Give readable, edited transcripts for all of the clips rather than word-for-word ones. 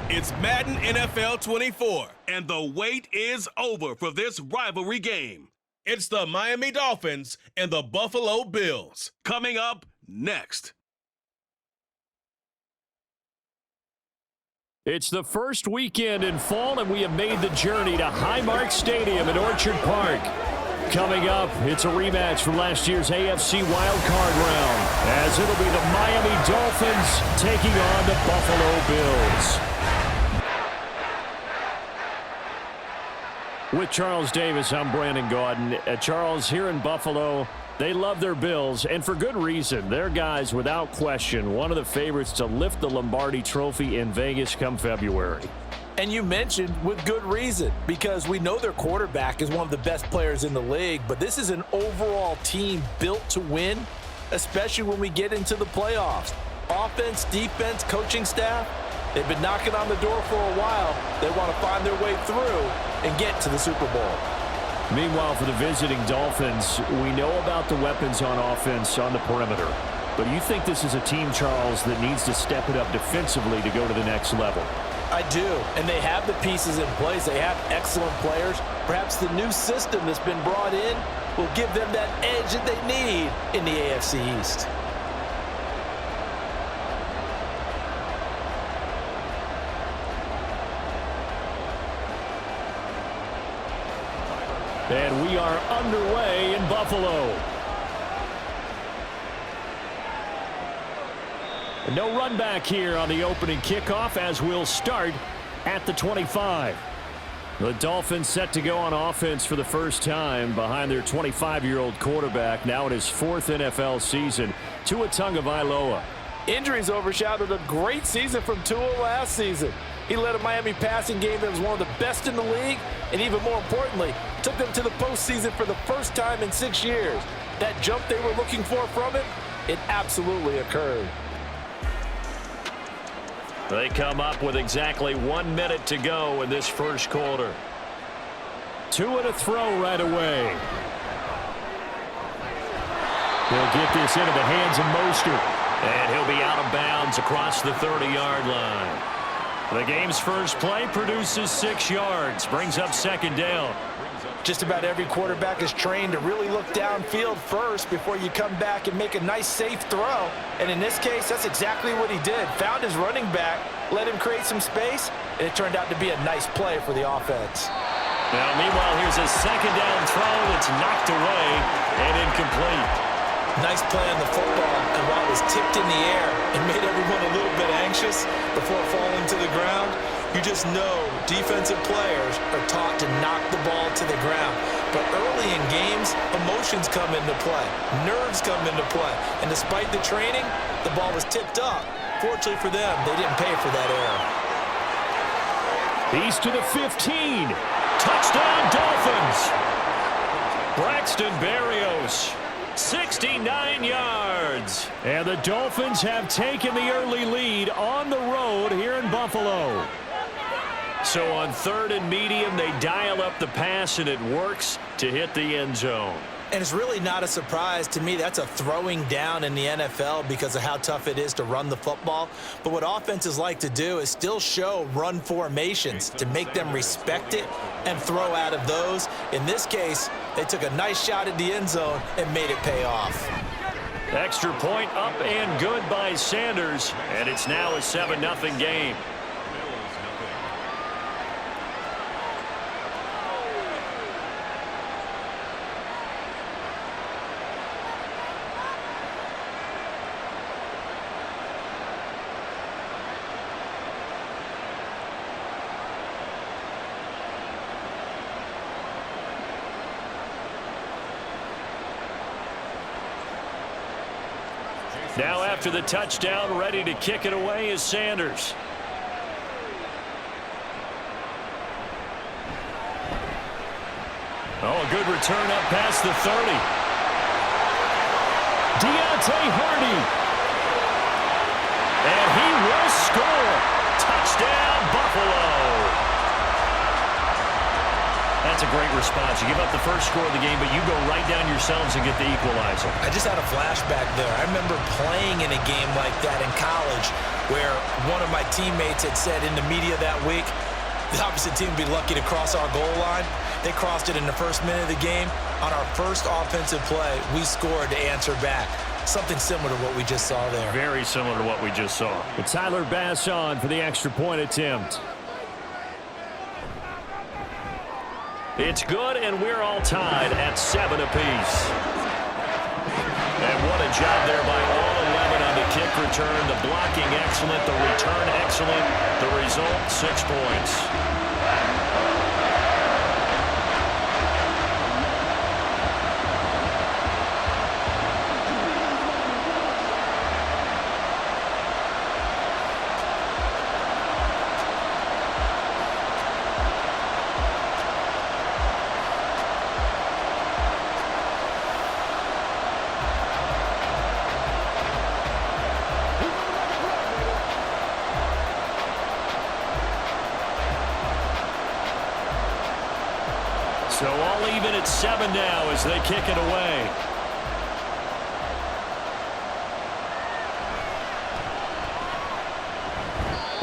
It's Madden NFL 24, and the wait is over for this rivalry game. It's the Miami Dolphins and the Buffalo Bills. Coming up next. It's the first weekend in fall, and we have made the journey to Highmark Stadium in Orchard Park. Coming up, it's a rematch from last year's AFC wildcard round, as it'll be the Miami Dolphins taking on the Buffalo Bills. With Charles Davis, I'm Brandon Gaudin. Charles, here in Buffalo, they love their Bills, and for good reason. They're guys, without question, one of the favorites to lift the Lombardi Trophy in Vegas come February. And you mentioned with good reason, because we know their quarterback is one of the best players in the league, but this is an overall team built to win, especially when we get into the playoffs. Offense, defense, coaching staff, they've been knocking on the door for a while. They want to find their way through and get to the Super Bowl. Meanwhile, for the visiting Dolphins, we know about the weapons on offense on the perimeter. But you think this is a team, Charles, that needs to step it up defensively to go to the next level? I do, and they have the pieces in place. They have excellent players. Perhaps the new system that's been brought in will give them that edge that they need in the AFC East. And we are underway in Buffalo. No run back here on the opening kickoff, as we'll start at the 25. The Dolphins set to go on offense for the first time behind their 25-year-old quarterback, now in his fourth NFL season, Tua Tagovailoa. Injuries overshadowed a great season from Tua last season. He led a Miami passing game that was one of the best in the league, and even more importantly, took them to the postseason for the first time in 6 years. That jump they were looking for from it, it absolutely occurred. They come up with exactly 1 minute to go in this first quarter. Tua to throw right away. They'll get this into the hands of Mostert. And he'll be out of bounds across the 30-yard line. The game's first play produces 6 yards, brings up second down. Just about every quarterback is trained to really look downfield first before you come back and make a nice, safe throw. And in this case, that's exactly what he did. Found his running back, let him create some space, and it turned out to be a nice play for the offense. Now, meanwhile, here's a second down throw that's knocked away and incomplete. Nice play on the football, and while it was tipped in the air and made everyone a little bit anxious before falling to the ground, you just know defensive players are taught to knock the ball to the ground. But early in games, emotions come into play. Nerves come into play. And despite the training, the ball was tipped up. Fortunately for them, they didn't pay for that error. He's to the 15. Touchdown, Dolphins. Braxton Berrios, 69 yards. And the Dolphins have taken the early lead on the road here in Buffalo. So on third and medium, they dial up the pass, and it works to hit the end zone. And it's really not a surprise to me. That's a throwing down in the NFL because of how tough it is to run the football. But what offenses like to do is still show run formations to make them respect it and throw out of those. In this case, they took a nice shot at the end zone and made it pay off. Extra point up and good by Sanders, and it's now a 7-0 game. Now after the touchdown, ready to kick it away is Sanders. Oh, a good return up past the 30. Deontay Hardy. And he will score. Touchdown, Buffalo. That's a great response. You give up the first score of the game, but you go right down yourselves and get the equalizer. I just had a flashback there. I remember playing in a game like that in college. where one of my teammates had said in the media that week, the opposite team would be lucky to cross our goal line. They crossed it in the first minute of the game. On our first offensive play, we scored to answer back. Something similar to what we just saw there. Very similar to what we just saw. But Tyler Bass on for the extra point attempt. It's good, and we're all tied at 7 apiece. And what a job there by all 11 on the kick return. The blocking excellent, the return excellent. The result, 6 points. So all even at 7 now as they kick it away.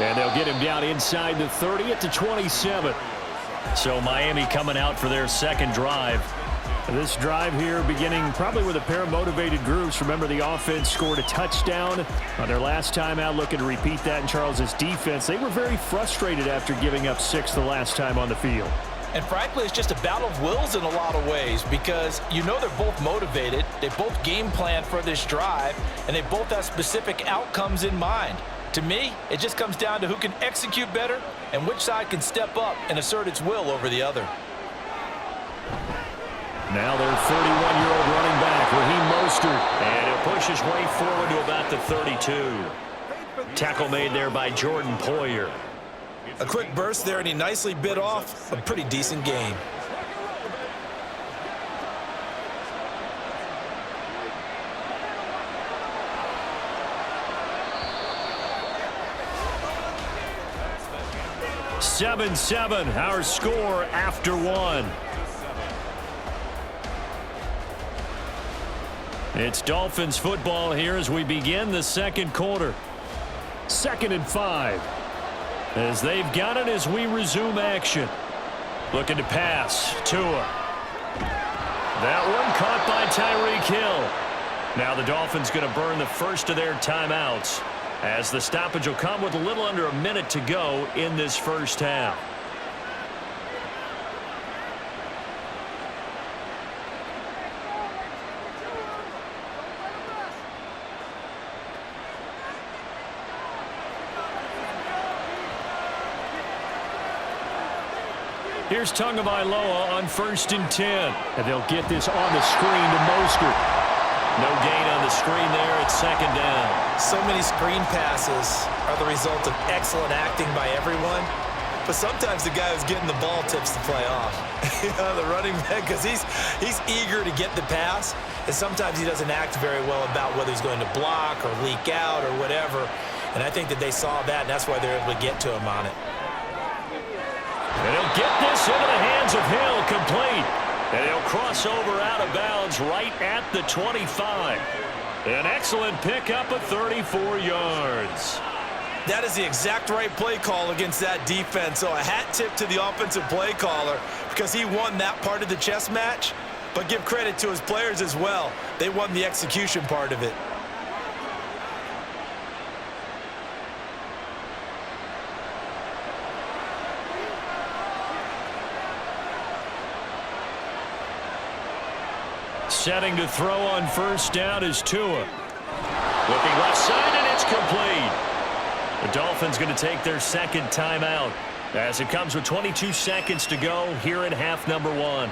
And they'll get him down inside the 30 at the 27. So Miami coming out for their second drive. This drive here beginning probably with a pair of motivated groups. Remember, the offense scored a touchdown on their last time out. Looking to repeat that in Charles's defense. They were very frustrated after giving up 6 the last time on the field. And frankly, it's just a battle of wills in a lot of ways because you know they're both motivated. They both game plan for this drive, and they both have specific outcomes in mind. To me, it just comes down to who can execute better and which side can step up and assert its will over the other. Now their 31-year-old running back, Raheem Mostert, and he'll push his way forward to about the 32. Tackle made there by Jordan Poyer. A quick burst there, and he nicely bit off a pretty decent gain. Seven, our score after 1. It's Dolphins football here as we begin the second quarter. 2nd and 5. As they've got it as we resume action. Looking to pass. Tua. That one caught by Tyreek Hill. Now the Dolphins going to burn the first of their timeouts as the stoppage will come with a little under a minute to go in this first half. Here's Tagovailoa on 1st and 10. And they'll get this on the screen to Mostert. No gain on the screen there. It's 2nd down. So many screen passes are the result of excellent acting by everyone. But sometimes the guy who's getting the ball tips the play off. The running back, because he's eager to get the pass. And sometimes he doesn't act very well about whether he's going to block or leak out or whatever. And I think that they saw that, and that's why they're able to get to him on it. And he'll get this into the hands of Hill, complete. And he'll cross over out of bounds right at the 25. An excellent pickup of 34 yards. That is the exact right play call against that defense. So a hat tip to the offensive play caller because he won that part of the chess match. But give credit to his players as well. They won the execution part of it. Setting to throw on 1st down is Tua. Looking left side, and it's complete. The Dolphins going to take their 2nd timeout as it comes with 22 seconds to go here in half number 1.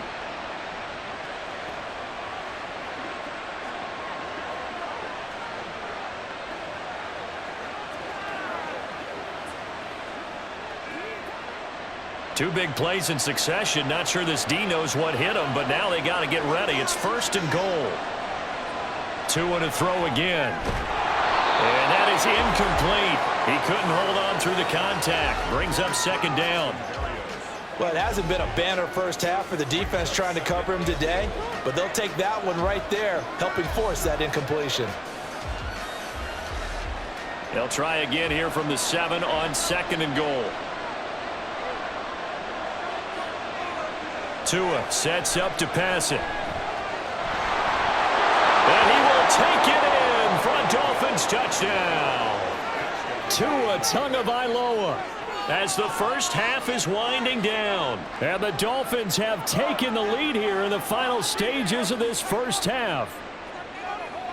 Two big plays in succession. Not sure this D knows what hit him, but now they got to get ready. It's 1st and goal. Tua to throw again. And that is incomplete. He couldn't hold on through the contact. Brings up 2nd down. Well, it hasn't been a banner first half for the defense trying to cover him today, but they'll take that one right there, helping force that incompletion. They'll try again here from the 7 on 2nd and goal. Tua sets up to pass it. And he will take it in for a Dolphins touchdown. Tua Tagovailoa as the first half is winding down. And the Dolphins have taken the lead here in the final stages of this first half.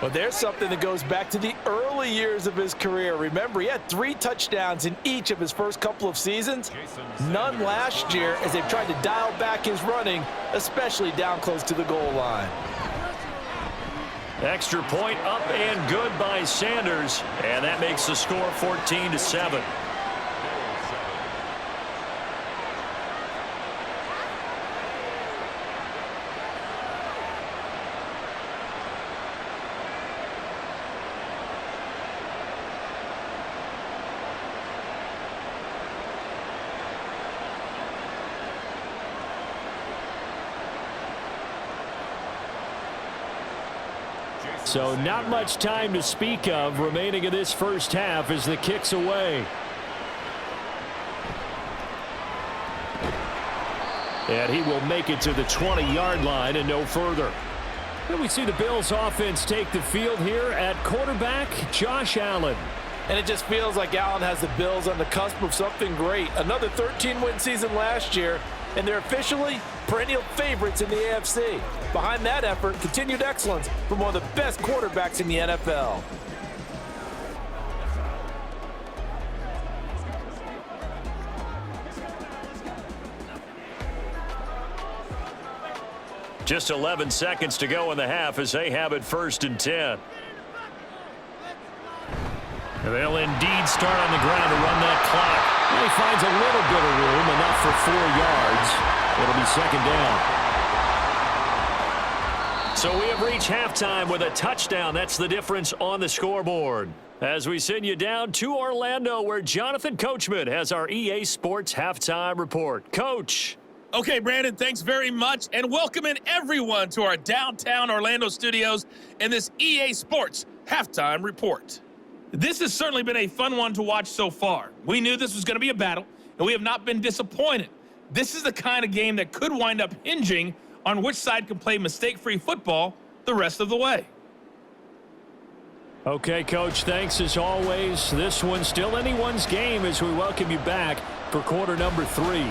Well, there's something that goes back to the early years of his career. Remember, he had 3 touchdowns in each of his first couple of seasons. None last year as they've tried to dial back his running, especially down close to the goal line. Extra point up and good by Sanders. And that makes the score 14-7. So not much time to speak of remaining in this first half as the kick's away. And he will make it to the 20-yard line and no further. And we see the Bills offense take the field here at quarterback, Josh Allen. And it just feels like Allen has the Bills on the cusp of something great. Another 13-win season last year, and they're officially perennial favorites in the AFC. Behind that effort, continued excellence from one of the best quarterbacks in the NFL. Just 11 seconds to go in the half as they have it 1st and 10. They'll indeed start on the ground to run that clock. And he finds a little bit of room, enough for 4 yards. It'll be 2nd down. So we have reached halftime with a touchdown. That's the difference on the scoreboard. As we send you down to Orlando, where Jonathan Coachman has our EA Sports Halftime Report. Coach. Okay, Brandon, thanks very much, and welcome in everyone to our downtown Orlando studios in this EA Sports Halftime Report. This has certainly been a fun one to watch so far. We knew this was going to be a battle, and we have not been disappointed. This is the kind of game that could wind up hinging on which side can play mistake-free football the rest of the way. Okay, Coach, thanks as always. This one's still anyone's game as we welcome you back for quarter number 3.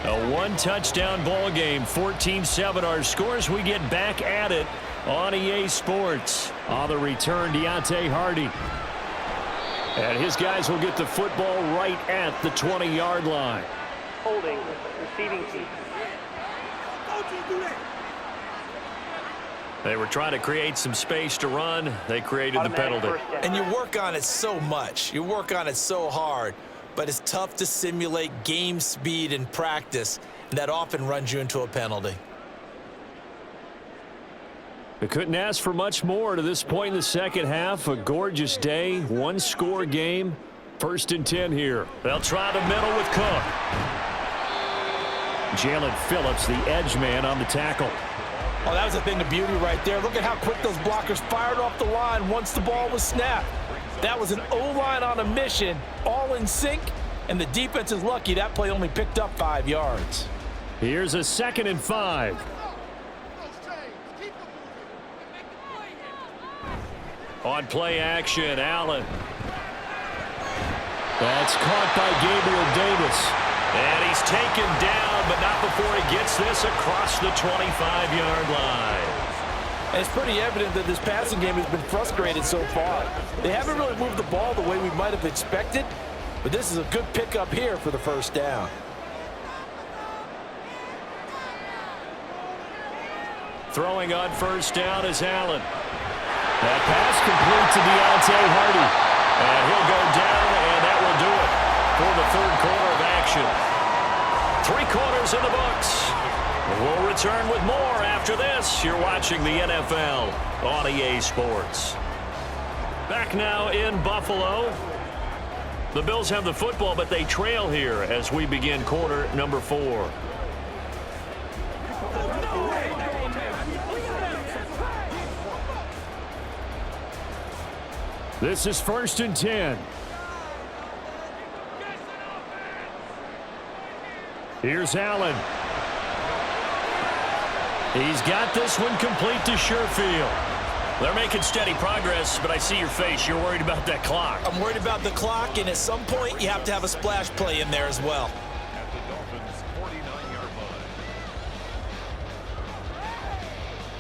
A one-touchdown ball game, 14-7 our scores. We get back at it on EA Sports. On the return, Deontay Hardy. And his guys will get the football right at the 20-yard line. Holding, receiving team. They were trying to create some space to run. They created the penalty. And you work on it so much. You work on it so hard. But it's tough to simulate game speed in practice, and that often runs you into a penalty. We couldn't ask for much more to this point in the second half. A gorgeous day, one-score game. 1st and 10 here. They'll try the middle with Cook. Jalen Phillips, the edge man, on the tackle. Oh, that was a thing of beauty right there. Look at how quick those blockers fired off the line once the ball was snapped. That was an O-line on a mission, all in sync, and the defense is lucky that play only picked up 5 yards. Here's a 2nd and 5. On play action, Allen. That's caught by Gabriel Davis. And he's taken down, but not before he gets this across the 25-yard line. And it's pretty evident that this passing game has been frustrated so far. They haven't really moved the ball the way we might have expected, but this is a good pickup here for the first down. Throwing on first down is Allen. That pass complete to Deontay Hardy. And he'll go down, and that will do it for the third quarter of action. 3 quarters in the books. We'll return with more after this. You're watching the NFL on EA Sports. Back now in Buffalo. The Bills have the football, but they trail here as we begin quarter number 4. This is 1st and 10. Here's Allen. He's got this one complete to Sherfield. They're making steady progress, but I see your face. You're worried about that clock. I'm worried about the clock, and at some point, you have to have a splash play in there as well.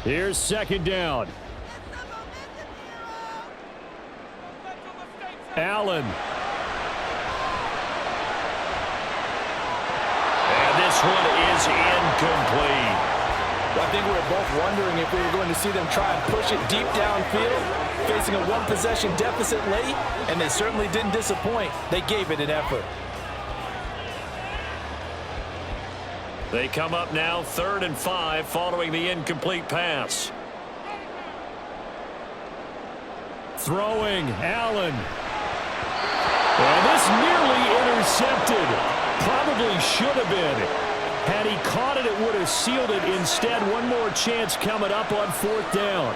Here's 2nd down. Allen. And this one is incomplete. I think we were both wondering if we were going to see them try and push it deep downfield, facing a one-possession deficit late, and they certainly didn't disappoint. They gave it an effort. They come up now 3rd and 5 following the incomplete pass. Throwing, Allen. And this nearly intercepted. Probably should have been. Had he caught it, it would have sealed it. Instead, one more chance coming up on 4th down.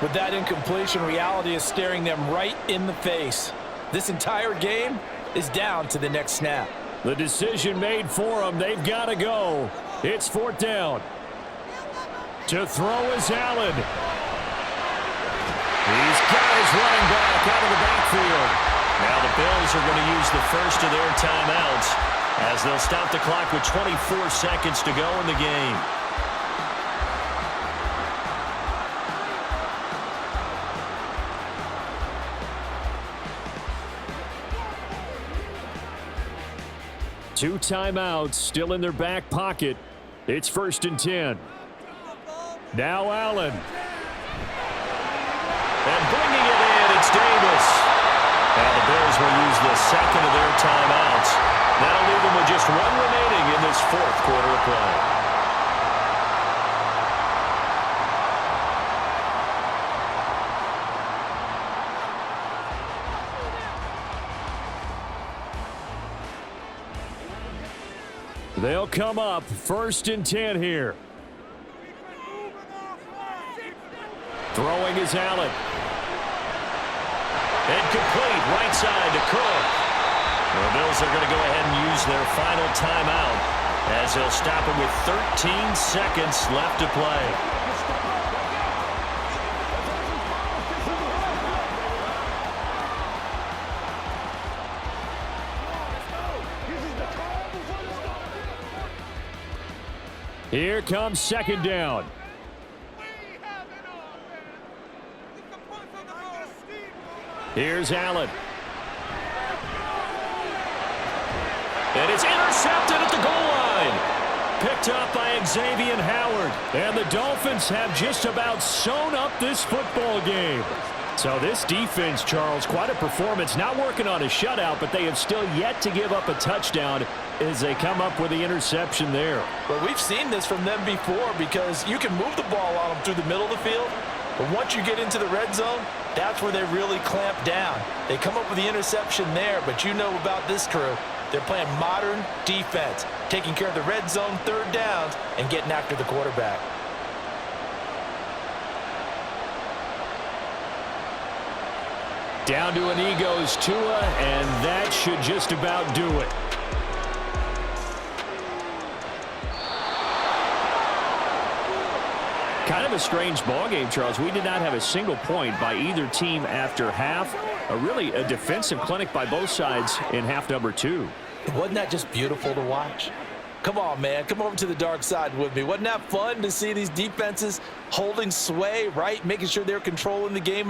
With that incompletion, reality is staring them right in the face. This entire game is down to the next snap. The decision made for them. They've got to go. It's 4th down. To throw is Allen. He's got his running back out of the backfield. Now the Bills are going to use the first of their timeouts as they'll stop the clock with 24 seconds to go in the game. Two timeouts still in their back pocket. It's 1st and 10. Now Allen. And bringing it in, it's Davis. Now the Bills will use the second of their timeouts. That'll leave them with just one remaining in this 4th quarter of play. They'll come up 1st and 10 here. Throwing is Allen. Incomplete, right side to Cook. The Bills are going to go ahead and use their final timeout as they'll stop it with 13 seconds left to play. Here comes 2nd down. Here's Allen. And it's intercepted at the goal line. Picked up by Xavier Howard. And the Dolphins have just about sewn up this football game. So this defense, Charles, quite a performance. Not working on a shutout, but they have still yet to give up a touchdown as they come up with the interception there. Well, we've seen this from them before because you can move the ball on them through the middle of the field, but once you get into the red zone, that's where they really clamp down. They come up with the interception there, but you know about this crew. They're playing modern defense, taking care of the red zone 3rd downs and getting after the quarterback. Down to an knee goes Tua, and that should just about do it. Kind of a strange ball game, Charles. We did not have a single point by either team after half. Really a defensive clinic by both sides in half number 2. Wasn't that just beautiful to watch? Come on, man. Come over to the dark side with me. Wasn't that fun to see these defenses holding sway, right? Making sure they're controlling the game